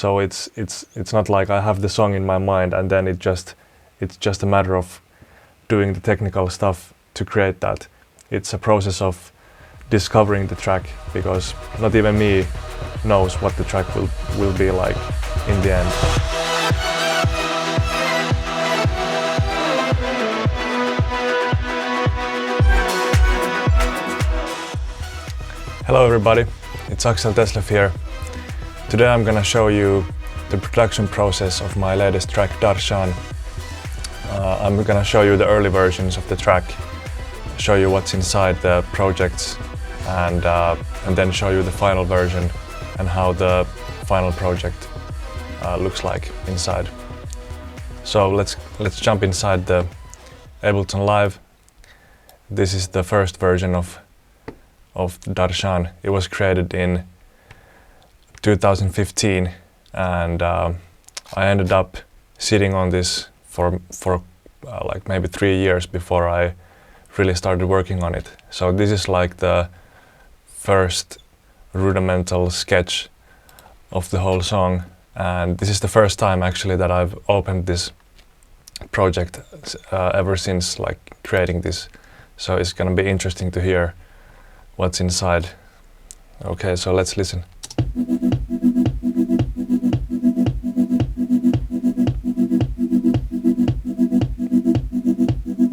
So it's not like I have the song in my mind and then it's just a matter of doing the technical stuff to create that. It's a process of discovering the track, because not even me knows what the track will be like in the end. Hello everybody, it's Axel Thesleff here. Today I'm gonna show you the production process of my latest track, Darshan. I'm gonna show you the early versions of the track, show you what's inside the projects, and then show you the final version and how the final project looks like inside. So let's jump inside the Ableton Live. This is the first version of Darshan. It was created in 2015, and I ended up sitting on this for like maybe 3 years before I really started working on it. So this is like the first rudimental sketch of the whole song, and this is the first time actually that I've opened this project ever since like creating this. So it's gonna be interesting to hear what's inside. Okay, so let's listen.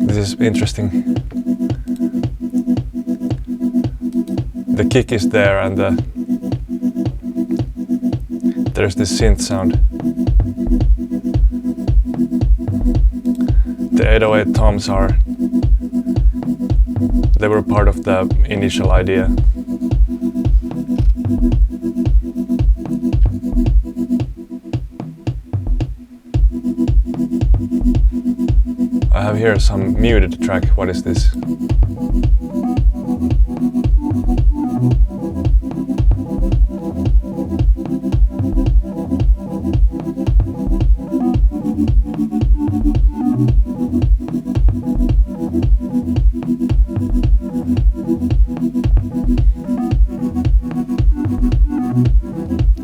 This is interesting. The kick is there and there's this synth sound. The 808 toms they were part of the initial idea. I have here some muted track. What is this?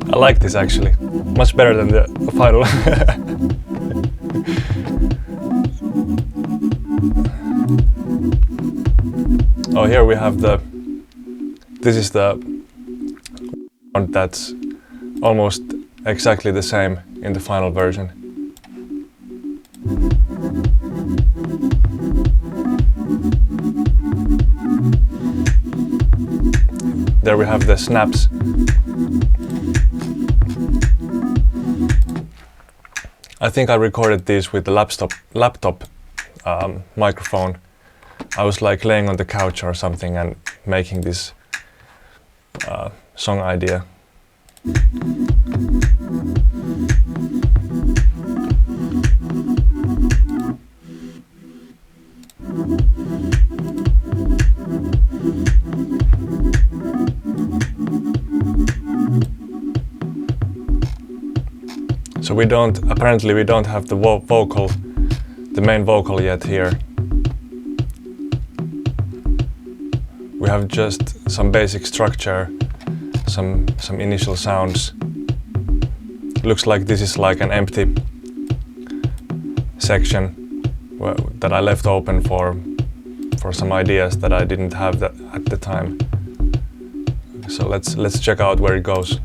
I like this actually, much better than the final. Oh, here we have this is the one that's almost exactly the same in the final version. There we have the snaps. I think I recorded these with the laptop microphone. I was like laying on the couch or something and making this song idea. So apparently we don't have the the main vocal yet here. We have just some basic structure, some initial sounds. Looks like this is like an empty section that I left open for some ideas that I didn't have at the time. So let's check out where it goes.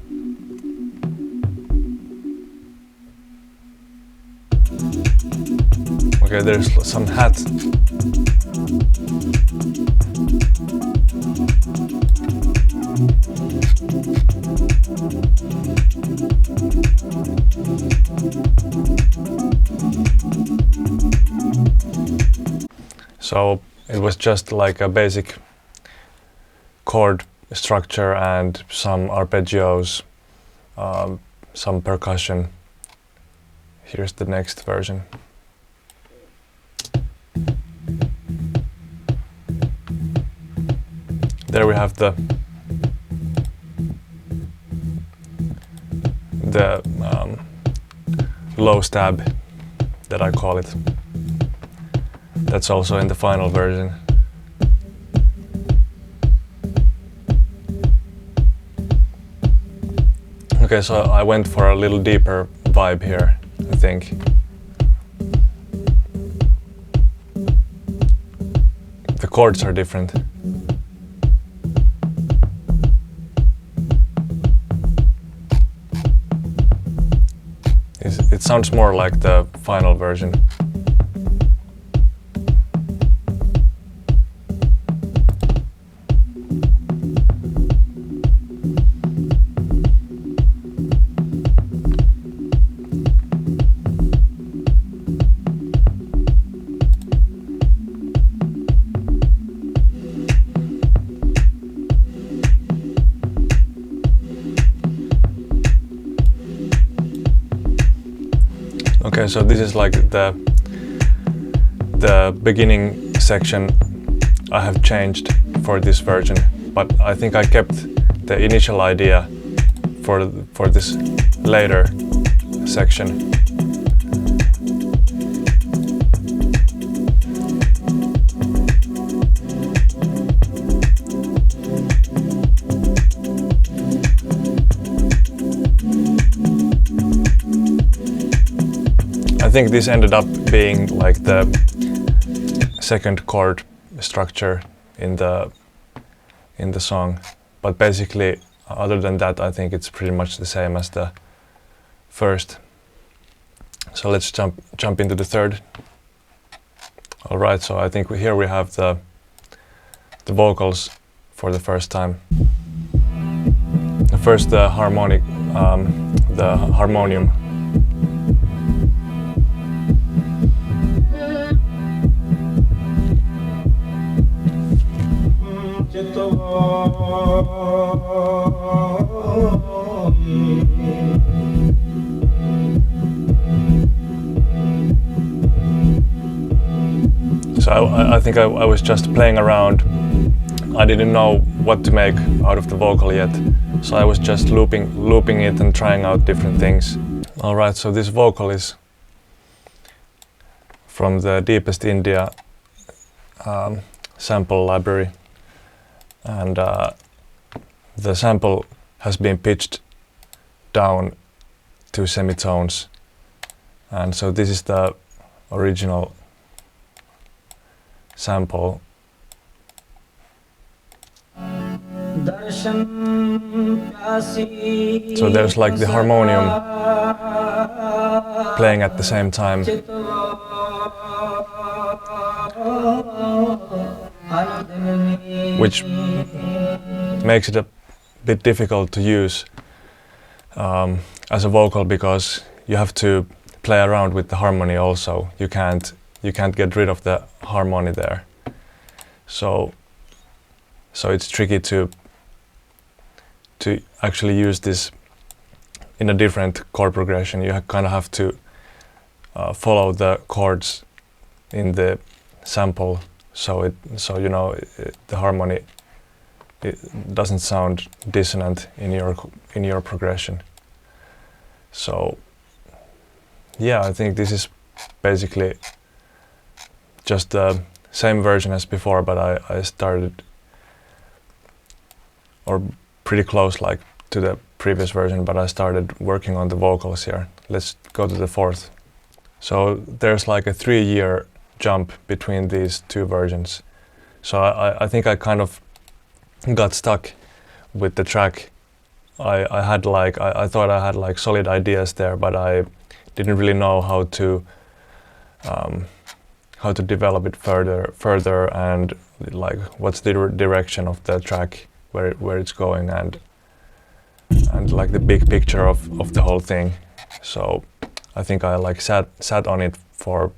Okay, there's some hat. So it was just like a basic chord structure and some arpeggios, some percussion. Here's the next version. There we have the low stab that I call it. That's also in the final version. Okay, so I went for a little deeper vibe here, I think. The chords are different. It sounds more like the final version. Okay, so this is like the beginning section I have changed for this version, but I think I kept the initial idea for this later section. I think this ended up being like the second chord structure in the song, but basically other than that I think it's pretty much the same as the first. So let's jump into the third. All right, so I think here we have the vocals for the first time. First the harmonic, the harmonium. So I think I was just playing around. I didn't know what to make out of the vocal yet, so I was just looping it and trying out different things. All right, so this vocal is from the Deepest India sample library, and the sample has been pitched down to semitones, and so this is the original sample. Darshan. So there's like the harmonium playing at the same time. Which makes it a bit difficult to use as a vocal, because you have to play around with the harmony also. You can't get rid of the harmony there. So it's tricky to actually use this in a different chord progression. You kind of have to follow the chords in the sample, so you know the harmony, it doesn't sound dissonant in your progression. So yeah, I think this is basically just the same version as before, but I started, or pretty close like to the previous version, but I started working on the vocals here. Let's go to the fourth. So there's like a 3-year jump between these two versions. So I think I kind of got stuck with the track. I thought I had like solid ideas there, but I didn't really know how to develop it further, and like what's the direction of the track, where it's going, and like the big picture of the whole thing. So I think I like sat on it for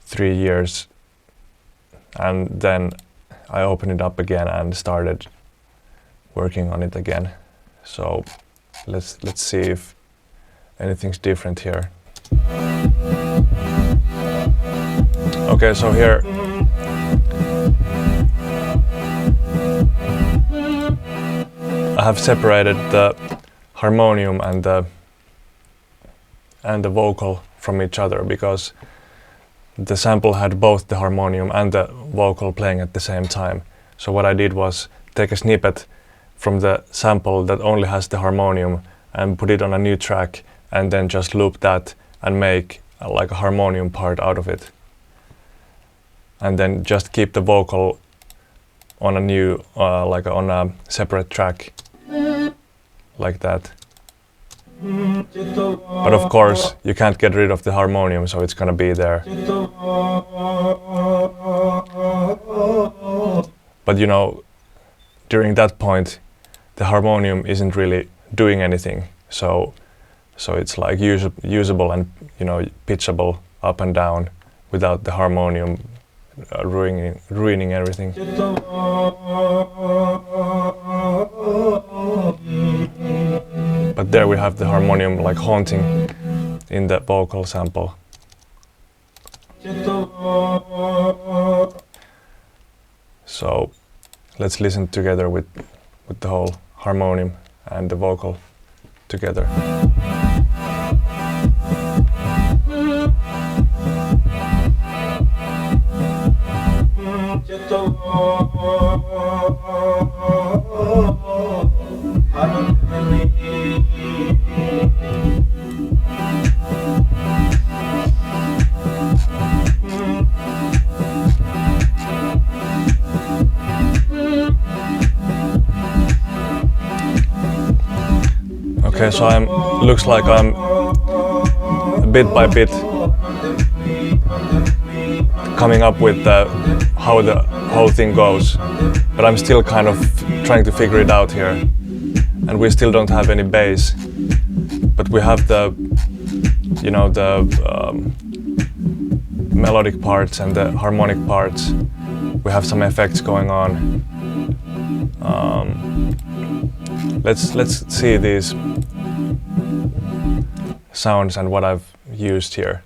3 years, and then I opened it up again and started working on it again. So let's see if anything's different here. Okay, so here I have separated the harmonium and the vocal from each other, because the sample had both the harmonium and the vocal playing at the same time. So what I did was take a snippet from the sample that only has the harmonium and put it on a new track and then just loop that and make like a harmonium part out of it. And then just keep the vocal on a new, like on a separate track, like that. But of course, you can't get rid of the harmonium, so it's gonna be there. But you know, during that point, the harmonium isn't really doing anything. So it's like usable and, you know, pitchable up and down without the harmonium ruining everything. But there we have the harmonium like haunting in the vocal sample. So let's listen together with the whole harmonium and the vocal together. Okay, so looks like I'm bit by bit coming up with how the whole thing goes, but I'm still kind of trying to figure it out here, and we still don't have any bass, but we have the, you know, the melodic parts and the harmonic parts. We have some effects going on. Let's see these sounds and what I've used here.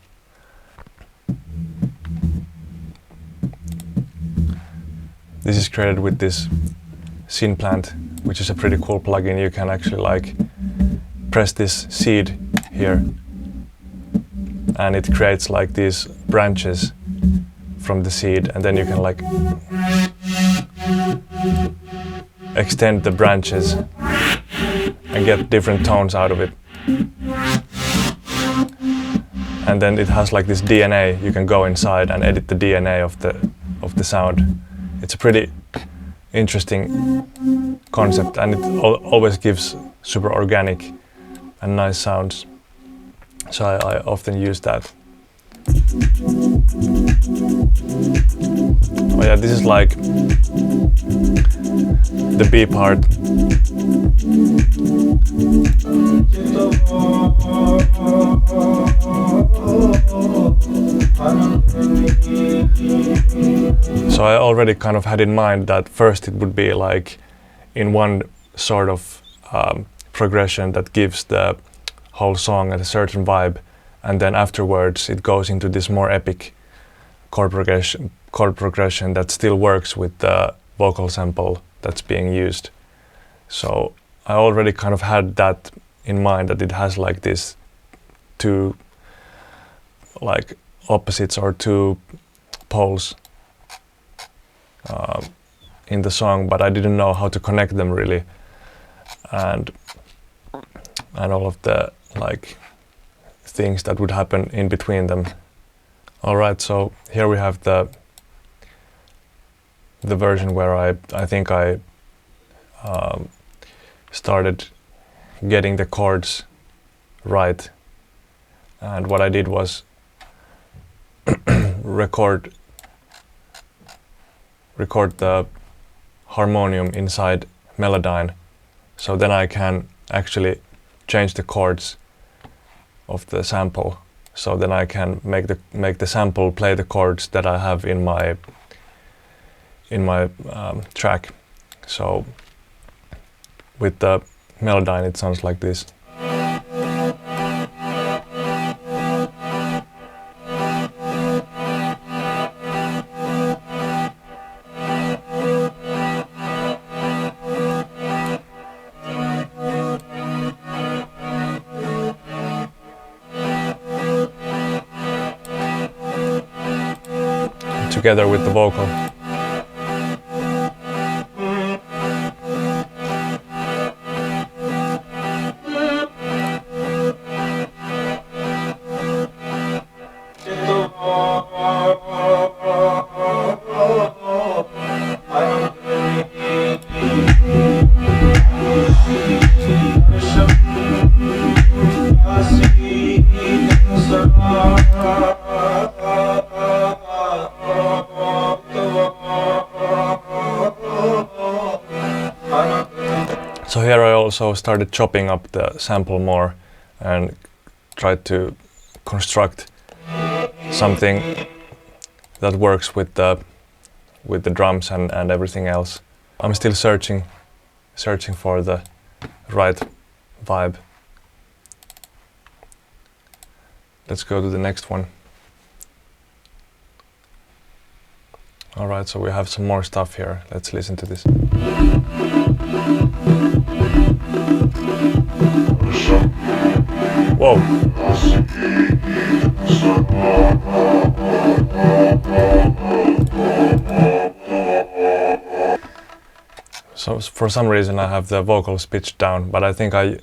This is created with this scene plant, which is a pretty cool plugin. You can actually like press this seed here, and it creates like these branches from the seed, and then you can like extend the branches and get different tones out of it. And then it has like this DNA. You can go inside and edit the DNA of the sound. It's a pretty interesting concept, and it always gives super organic and nice sounds. So I often use that. Oh yeah, this is like the B part. So I already kind of had in mind that first it would be like in one sort of progression that gives the whole song a certain vibe, and then afterwards it goes into this more epic chord progression that still works with the vocal sample that's being used. So I already kind of had that in mind, that it has like this two like opposites or two poles in the song, but I didn't know how to connect them really, and all of the like things that would happen in between them. All right, so here we have the version where I think I started getting the chords right, and what I did was record the harmonium inside Melodyne, so then I can actually change the chords of the sample. So then I can make the sample play the chords that I have in my track. So with the Melodyne it sounds like this. Together with the vocal. also started chopping up the sample more and tried to construct something that works with the drums and everything else. I'm still searching for the right vibe. Let's go to the next one. Alright, so we have some more stuff here. Let's listen to this. Whoa! So for some reason I have the vocals pitched down, but I think I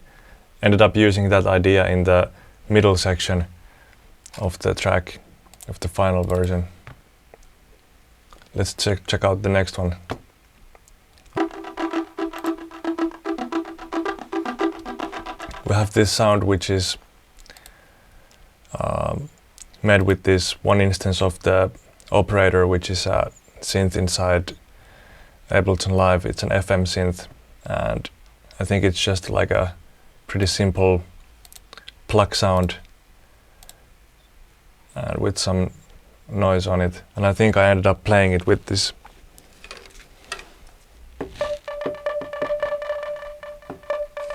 ended up using that idea in the middle section of the track, of the final version. Let's check out the next one. We have this sound which is made with this one instance of the operator, which is a synth inside Ableton Live. It's an FM synth, and I think it's just like a pretty simple plug sound and with some noise on it. And I think I ended up playing it with this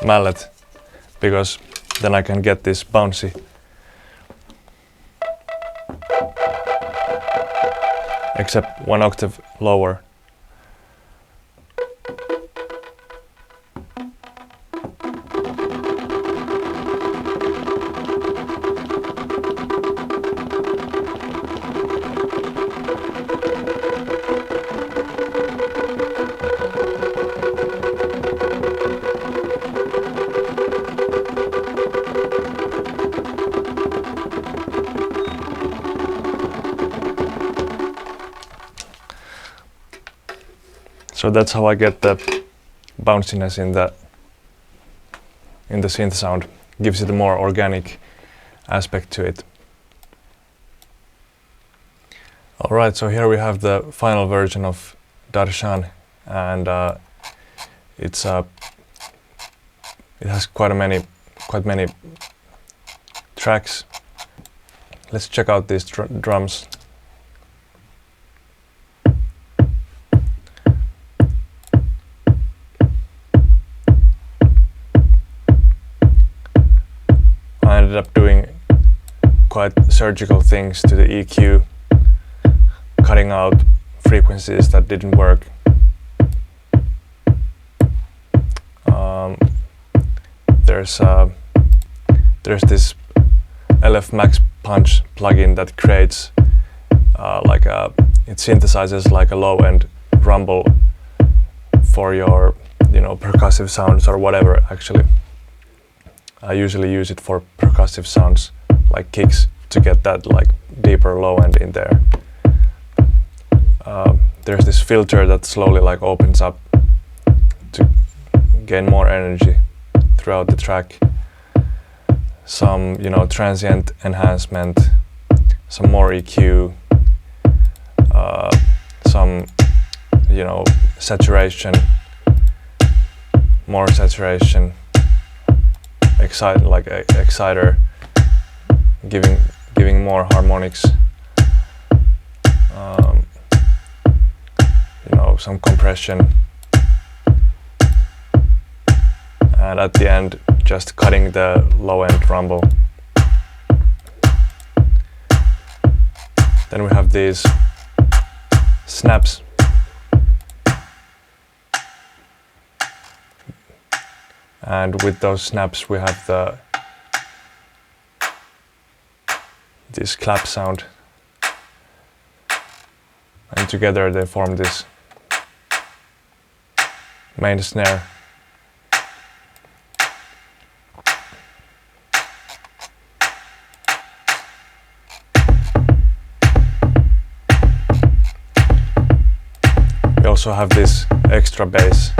mallet, because then I can get this bouncy except one octave lower. So that's how I get the bounciness in the synth sound. Gives it a more organic aspect to it. Alright, so here we have the final version of Darshan, and it has quite many tracks. Let's check out these drums. I ended up doing quite surgical things to the EQ, cutting out frequencies that didn't work. There's this LF Max Punch plugin that creates it synthesizes like a low-end rumble for your percussive sounds or whatever. Actually, I usually use it for percussive sounds like kicks to get that like deeper low end in there. There's this filter that slowly like opens up to gain more energy throughout the track. Some transient enhancement, some more EQ, some saturation, more saturation, exciter, giving more harmonics, some compression, and at the end just cutting the low end rumble. Then we have these snaps. And with those snaps we have this clap sound, and together they form this main snare. We also have this extra bass,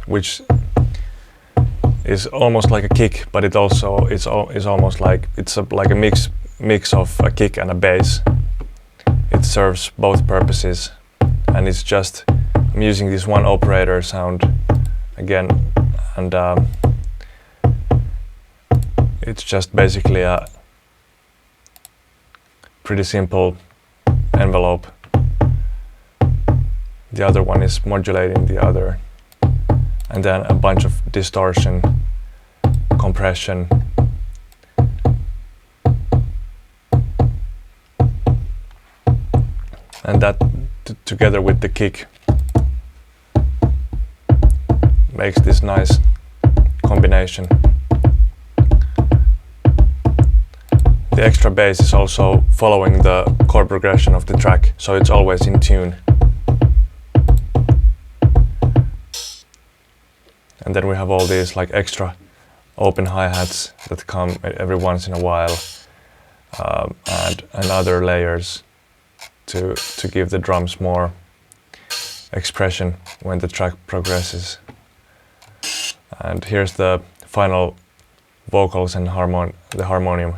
which is almost like a kick, but it also is almost like like a mix of a kick and a bass. It serves both purposes, and it's just I'm using this one operator sound again, and it's just basically a pretty simple envelope. The other one is modulating the other, and then a bunch of distortion, compression, and that together with the kick makes this nice combination. The extra bass is also following the chord progression of the track, so it's always in tune. And then we have all these like extra open hi-hats that come every once in a while, and other layers to give the drums more expression when the track progresses. And here's the final vocals and the harmonium.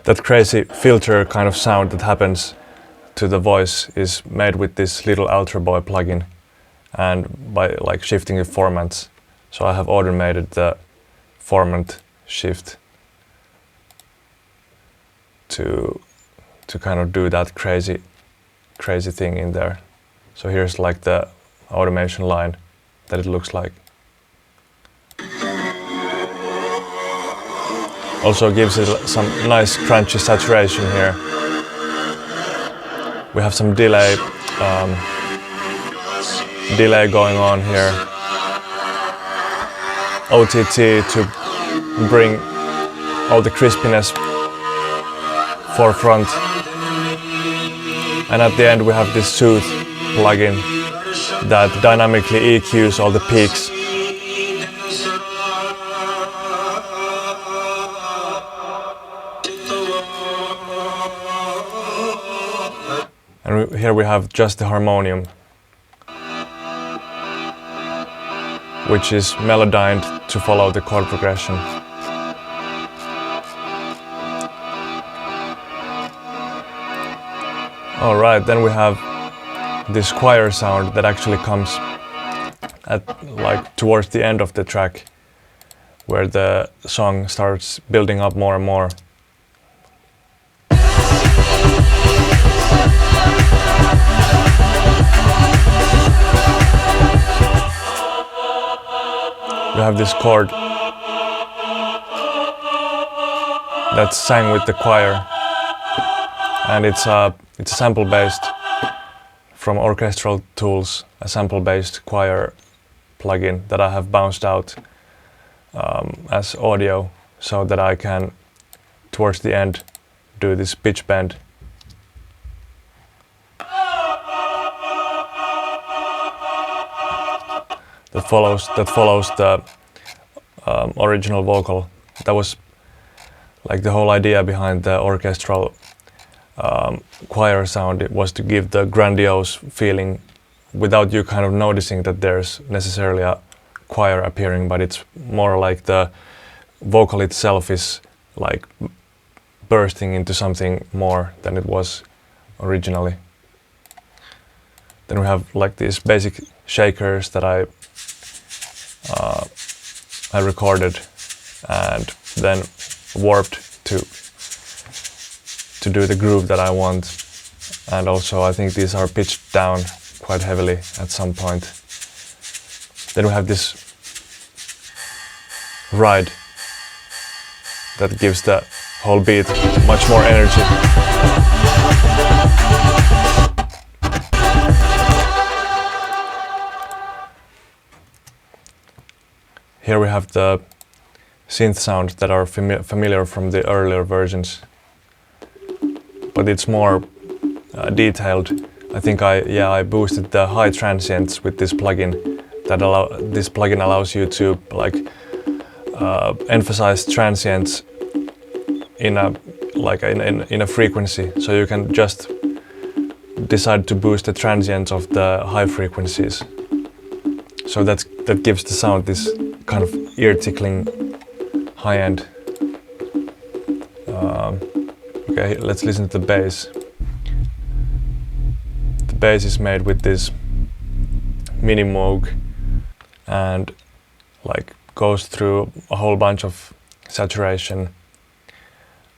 That crazy filter kind of sound that happens to the voice is made with this little Ultra Boy plugin, and by like shifting the formats. So I have automated the format shift to kind of do that crazy thing in there. So here's like the automation line that it looks like. Also gives it some nice crunchy saturation here. We have some delay going on here. OTT to bring all the crispiness forefront. And at the end we have this Soothe plugin that dynamically EQs all the peaks. And here we have just the harmonium, which is melodined to follow the chord progression. Alright, then we have this choir sound that actually comes at like towards the end of the track, where the song starts building up more and more. We have this chord that's sang with the choir, and it's a sample-based from Orchestral Tools, a sample-based choir plugin that I have bounced out as audio, so that I can, towards the end, do this pitch bend. That follows the original vocal. That was like the whole idea behind the orchestral choir sound. It was to give the grandiose feeling without you kind of noticing that there's necessarily a choir appearing, but it's more like the vocal itself is like bursting into something more than it was originally. Then we have like these basic shakers that I recorded and then warped to do the groove that I want. And also I think these are pitched down quite heavily at some point. Then we have this ride that gives the whole beat much more energy. Here we have the synth sounds that are familiar from the earlier versions, but it's more detailed. I think I boosted the high transients with this plugin. This plugin allows you to like emphasize transients in a frequency, so you can just decide to boost the transients of the high frequencies. So that gives the sound this kind of ear-tickling high-end Okay, let's listen to the bass. The bass is made with this mini Moog and like goes through a whole bunch of saturation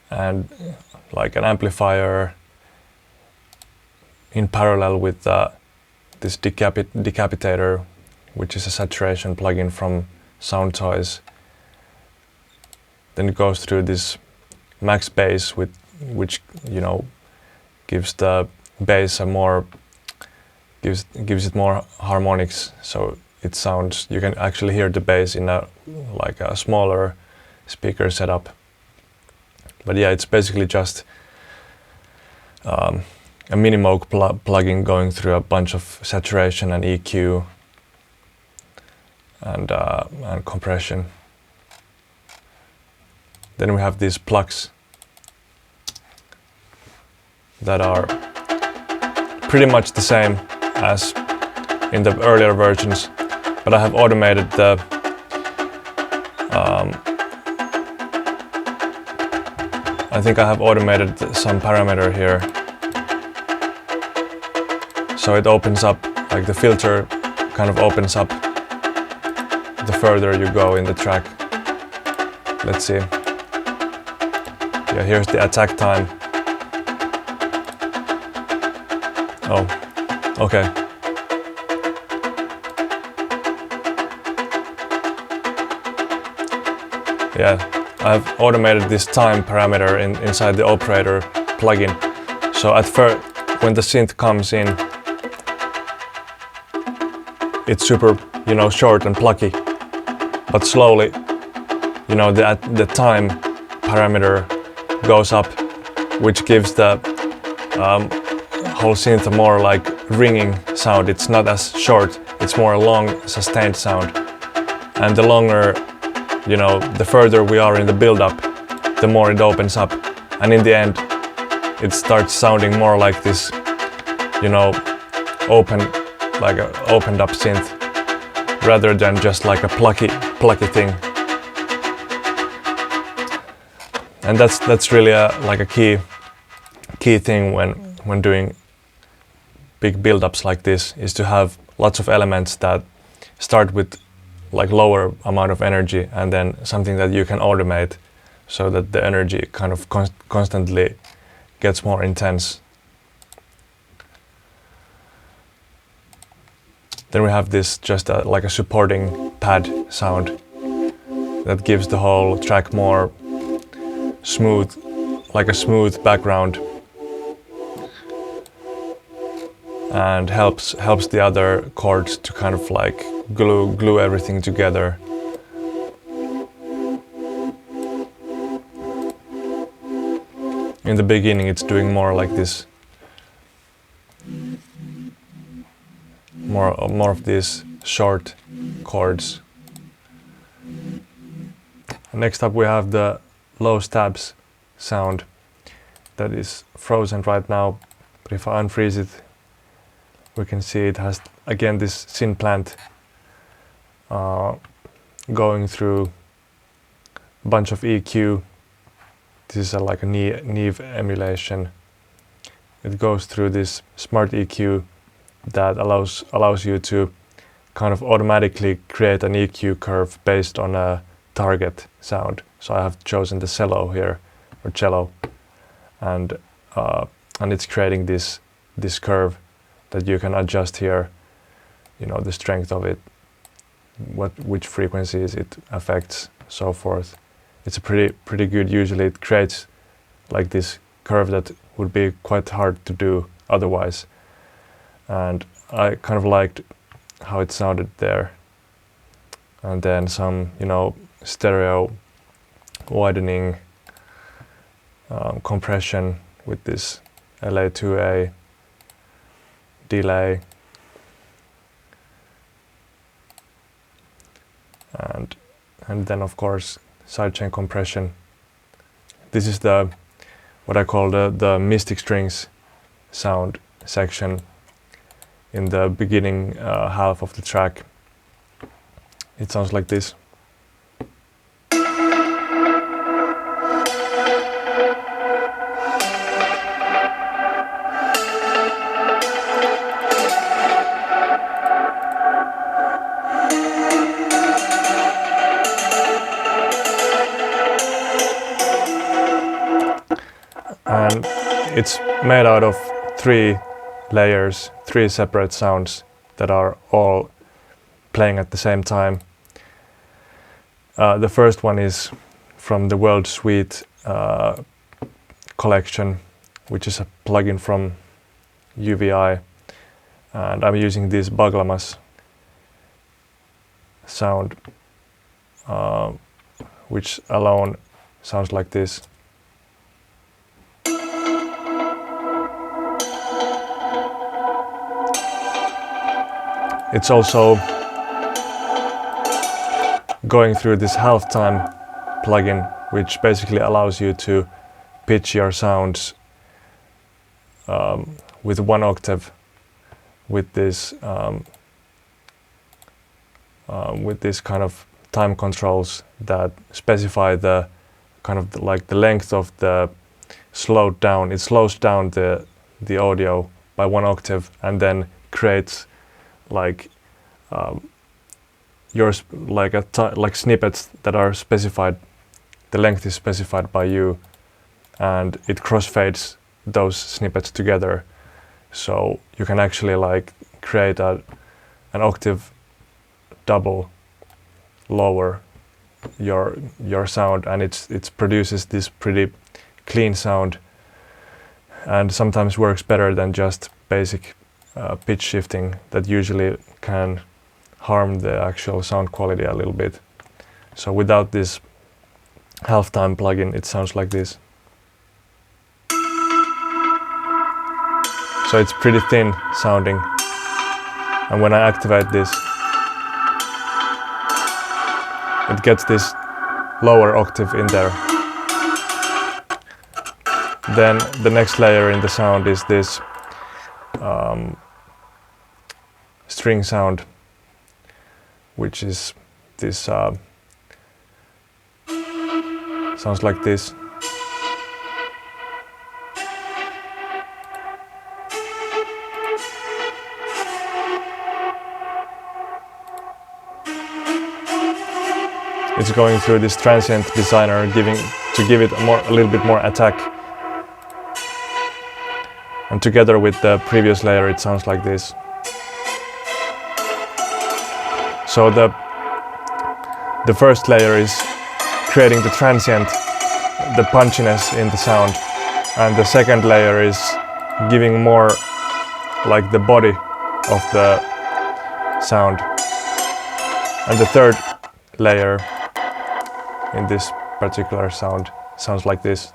and like an amplifier in parallel with this decapitator, which is a saturation plugin from Sound Toys. Then it goes through this max bass which gives the bass gives it more harmonics, so it sounds, you can actually hear the bass in a smaller speaker setup. But yeah, it's basically just a mini Moog plugin going through a bunch of saturation and EQ and compression. Then we have these plugs that are pretty much the same as in the earlier versions, but I have automated I think I have automated some parameter here, so it opens up, like the filter kind of opens up the further you go in the track. Let's see. Yeah, here's the attack time. Oh, okay. Yeah, I've automated this time parameter inside the operator plugin. So at first, when the synth comes in, it's super, short and plucky. But slowly, the time parameter goes up, which gives the whole synth a more like ringing sound. It's not as short, it's more a long, sustained sound. And the longer, the further we are in the build-up, the more it opens up. And in the end, it starts sounding more like this, like an opened up synth, rather than just like a plucky thing. And that's really like a key thing when doing big build-ups like this, is to have lots of elements that start with like lower amount of energy, and then something that you can automate so that the energy kind of constantly gets more intense. Then we have this just like a supporting pad sound that gives the whole track more smooth, like a smooth background, and helps the other chords to kind of like glue everything together. In the beginning, it's doing more like this, more of these short chords. Next up, we have the low stabs sound that is frozen right now, but if I unfreeze it, we can see it has again this synth plant going through a bunch of EQ. This is like a Neve emulation. It goes through this smart EQ that allows you to kind of automatically create an EQ curve based on a target sound. So I have chosen the cello here, or cello, and it's creating this curve that you can adjust here, the strength of it, which frequencies it affects, so forth. It's a pretty good. Usually it creates like this curve that would be quite hard to do otherwise. And I kind of liked how it sounded there. And then some, stereo widening, compression with this LA2A delay, and then of course sidechain compression. This is what I call the Mystic Strings sound section in the beginning half of the track. It sounds like this. It's made out of 3 layers, 3 separate sounds that are all playing at the same time. The first one is from the World Suite collection, which is a plugin from UVI, and I'm using this Baglamas sound, which alone sounds like this. It's also going through this halftime plugin, which basically allows you to pitch your sounds with 1 octave with this kind of time controls that specify the kind of like the length of the slowed down. It slows down the audio by 1 octave and then creates like like snippets that are specified. The length is specified by you, and it crossfades those snippets together, so you can actually like create an octave double lower your sound, and it produces this pretty clean sound, and sometimes works better than just basic pitch shifting that usually can harm the actual sound quality a little bit. So without this halftime plugin, it sounds like this. So it's pretty thin sounding, and when I activate this, it gets this lower octave in there. Then the next layer in the sound is this string sound, which is this sounds like this. It's going through this transient designer, to give it a little bit more attack. And together with the previous layer, it sounds like this. So the first layer is creating the transient, the punchiness in the sound, and the second layer is giving more like the body of the sound. And the third layer in this particular sound sounds like this.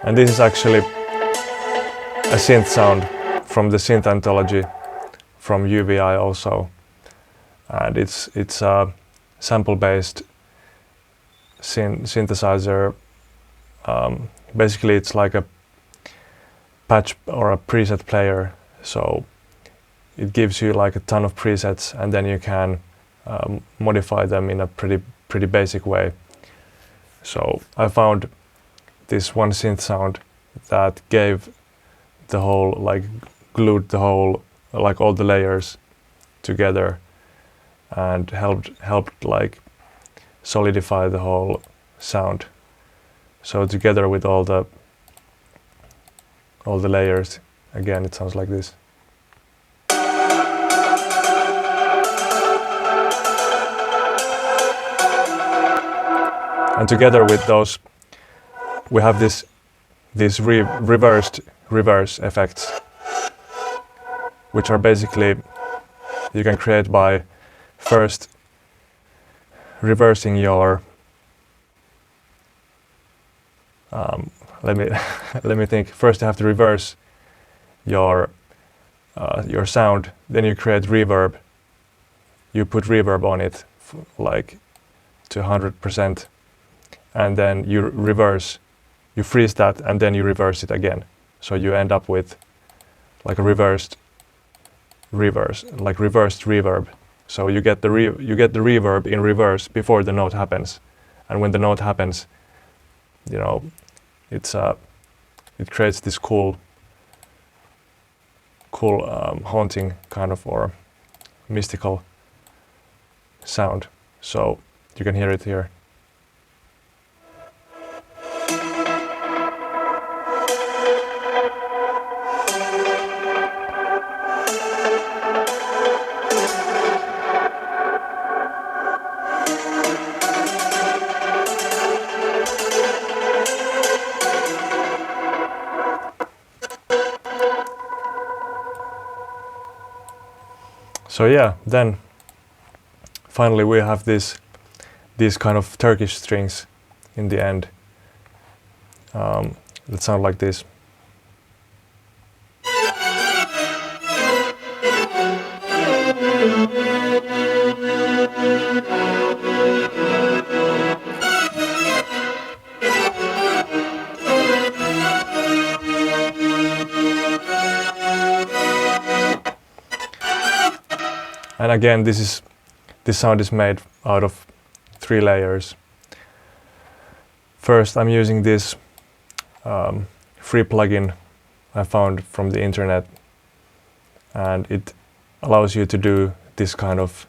And this is actually a synth sound from the synth anthology from UVI also, and it's a sample-based synthesizer. Basically, it's like a patch or a preset player, so it gives you like a ton of presets, and then you can modify them in a pretty basic way. So I found this one synth sound that gave the whole, like glued the whole, like all the layers together, and helped like solidify the whole sound. So together with all the layers, again it sounds like this. And together with those, we have these reverse effects, which are basically you can create by first reversing your let me think. First you have to reverse your sound, then you create reverb. You put reverb on it like to 100%, and then you freeze that, and then you reverse it again. So you end up with like a reversed reverb. So you get the reverb in reverse before the note happens, and when the note happens, you know, it creates this cool haunting kind of or mystical sound. So You can hear it here. So yeah, then finally we have these kind of Turkish strings in the end that sound like this. And again, this sound is made out of 3 layers. First, I'm using this free plugin I found from the internet, and it allows you to do this kind of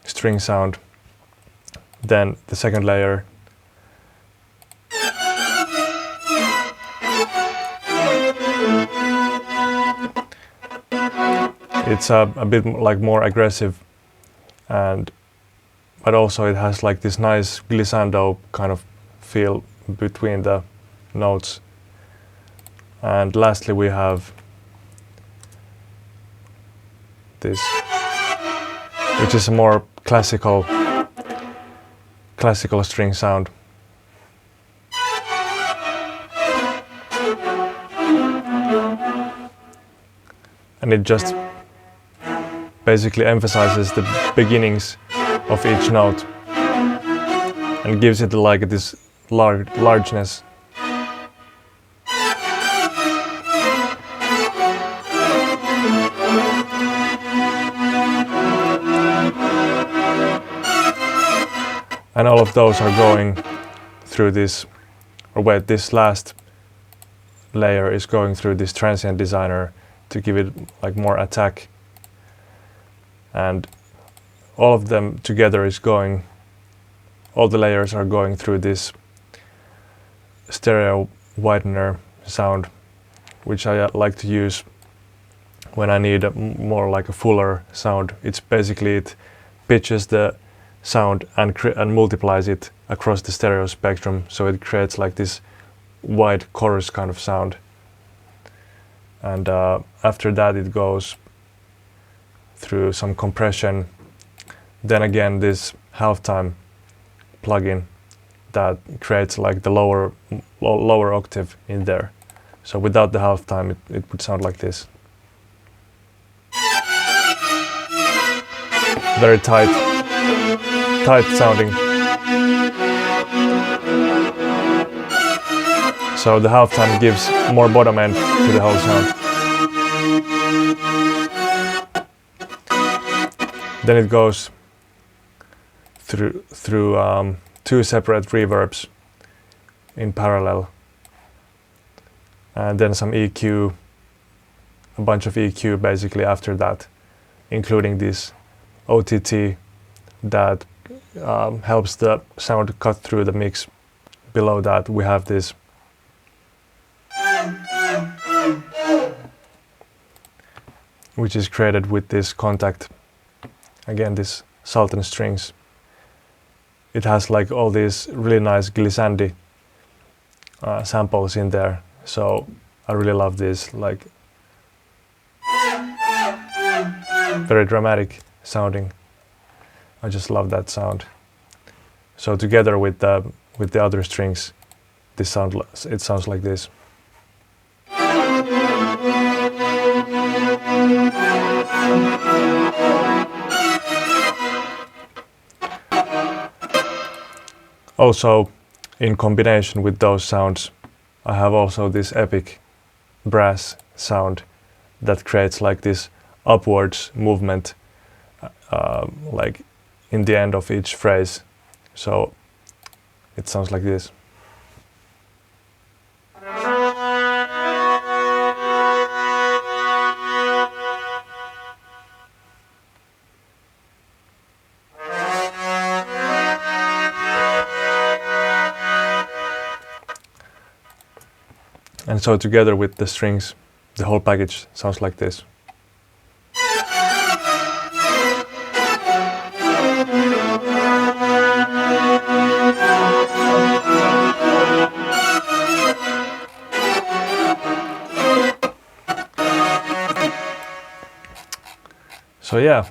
string sound. Then the second layer, it's a bit like more aggressive, but also it has like this nice glissando kind of feel between the notes. And lastly we have this, which is a more classical string sound. And it just basically emphasizes the beginnings of each note and gives it like this largeness. And all of those are going through this, or wait, this last layer is going through this transient designer to give it like more attack. And all of them together is going, all the layers are going through this stereo widener sound, which I like to use when I need more like a fuller sound. It's basically, it pitches the sound and multiplies it across the stereo spectrum, so it creates like this wide chorus kind of sound. And after that it goes through some compression. Then again this halftime plugin that creates like the lower octave in there. So without the halftime it would sound like this. Very tight sounding. So the halftime gives more bottom end to the whole sound. Then it goes through 2 separate reverbs in parallel, and then some EQ, a bunch of EQ basically after that, including this OTT that helps the sound cut through the mix. Below that we have this which is created with this contact, again this Sultan strings. It has like all these really nice glissandi samples in there, so I really love this, like very dramatic sounding. I just love that sound. So together with the other strings, it sounds like this. Also, in combination with those sounds, I have also this epic brass sound that creates like this upwards movement, like in the end of each phrase. So it sounds like this. And so together with the strings, the whole package sounds like this. So yeah,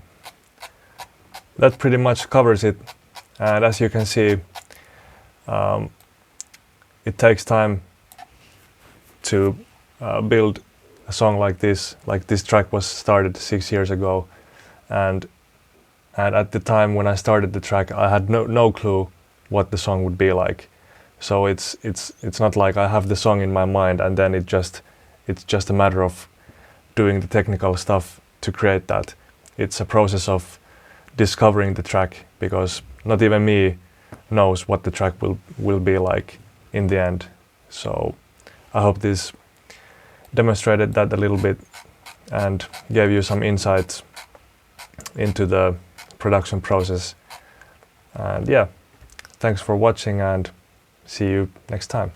that pretty much covers it. And as you can see, it takes time to build a song like this. Like this track was started 6 years ago, and at the time when I started the track, I had no clue what the song would be like. So it's not like I have the song in my mind and then it's just a matter of doing the technical stuff to create that. It's a process of discovering the track, because not even me knows what the track will be like in the end. So I hope this demonstrated that a little bit and gave you some insights into the production process. And yeah, thanks for watching and see you next time.